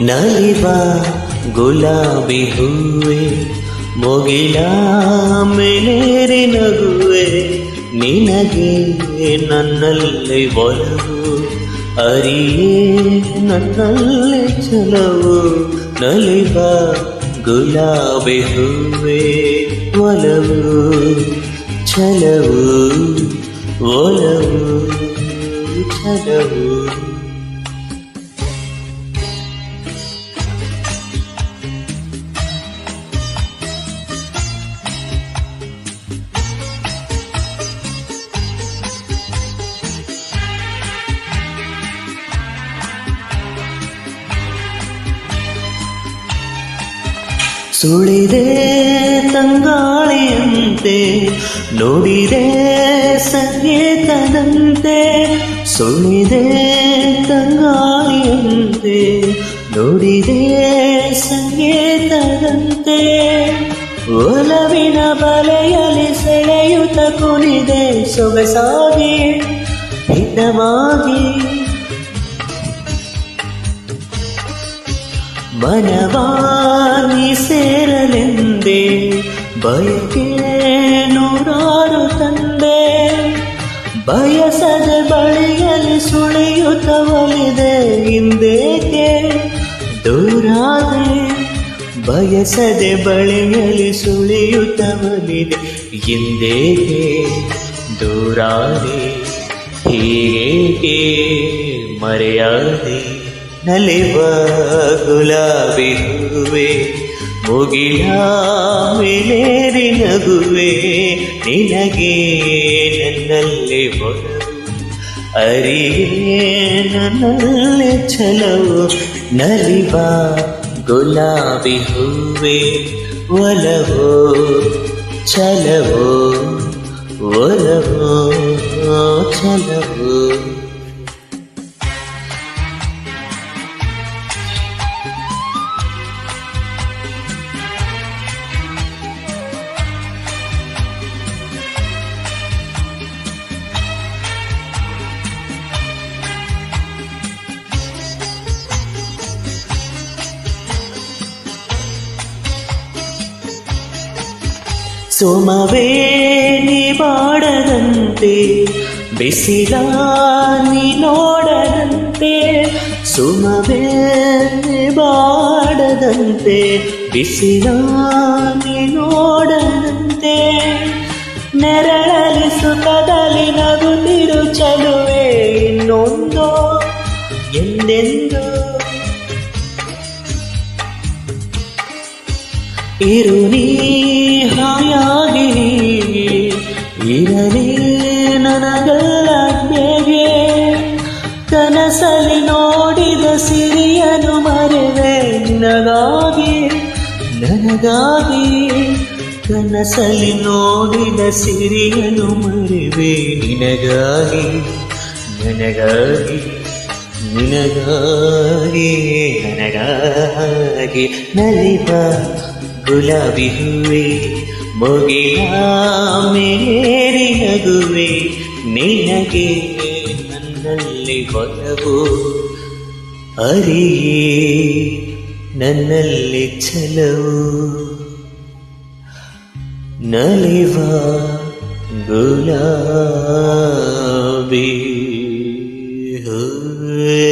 ನಲಿವ ಗುಲಾಬಿ ಹೂವೆ ಮುಗಿಲ ಮೇಲೇರಿ ನಗುವೆ ನಿನಗೆ ನನ್ನಲ್ಲಿ ಒಲವು ಅರಿಯೇ ನನ್ನಲ್ಲಿ ಛಲವು ನಲಿವ ಗುಲಾಬಿ ಹೂವೆ ಒಲವು ಛಲವು ಒಲವು ಛಲವು ಸುಳಿದೆ ತಂಗಾಳಿಯಂತೆ ನೋಡಿದೆ ಸಂಗೀತದಂತೆ ಸುಳಿದೆ ತಂಗಾಳಿಯಂತೆ ನೋಡಿದೆ ಸಂಗೀತದಂತೆ ಒಲವಿನ ಬಲೆಯಲ್ಲಿ ಸೆಳೆಯುತ್ತ ಕುಣಿದೆ ಸೊಗಸಾಗಿ ಹಿತವಾಗಿ ಮನವಾನಿ ಸೇರಲೆಂದೆ ಬಯಕೆ ನೂರಾರು ತಂದೆ ಬಯಸದ ಬಳಿಯಲ್ಲಿ ಸುಳಿಯುತ್ತ ಒಲಿದೆ ಹಿಂದೇಕೆ ದೂರಾದೆ ಬಯಸದೆ ಬಳಿಯಲ್ಲಿ ಸುಳಿಯುತ್ತ ಒಲಿದೆ ಹಿಂದೇಕೆ ದೂರಾದೆ ಹೀಗೇಕೆ ಮರೆಯಾದೆ ನಲಿವ ಗುಲಾಬಿ ಹೂವೆ ಮುಗಿಲ ಮೇಲೇರಿ ನಗುವೆ ನಿನಗೆ ನನ್ನಲ್ಲಿ ಒಲವು ಅರಿಯೇ ನನ್ನಲ್ಲಿ ಛಲವು ನಲಿವ ಗುಲಾಬಿ ಹೂವೆ ಒಲವು ಛಲವು ಒಲವು ಛಲವು ಸೋಮವೇ ನೀ ಬಾಡದಂತೆ ಬಿಸಿಲ ನೀ ನೋಡದಂತೆ ಸುಮವೇ ನೀ ಬಾಡದಂತೆ ಬಿಸಿಲ ನೀ ನೋಡದಂತೆ ನೆರಳಲಿ ಸುಖದಲ್ಲಿ ನಗುತ್ತಿರು ಚಲುವೆ ಇನ್ನೊಂದು ಎಂದೆಂದು ಇರು ನೀ ಹಾಯಾಗಿ ಇರಲಿ ನನಗಲ್ಲ ಬೇಗೆ ಕನಸಲಿ ನೋಡಿದ ಸಿರಿಯನು ಮರೆವೆ ನಿನಗಾಗಿ ನನಗಾಗಿ ಕನಸಲಿ ನೋಡಿದ ಸಿರಿಯನು ಮರೆವೆ ನಿನಗಾಗಿ ನನಗಾಗಿ ನಿನಗಾಗಿ ನನಗಾಗಿ ನಲಿವ ಗುಲಾಬಿ ಹೂವೆ ಮುಗಿಲ ಮೇಲೇರಿ ನಗುವೆ ನಿನಗೆ ನನ್ನಲ್ಲಿ ಒಲವು ಅರಿಯೇ ನನ್ನಲ್ಲಿ ಛಲವು ನಲಿವ ಗುಲಾಬಿ ಹೂವೆ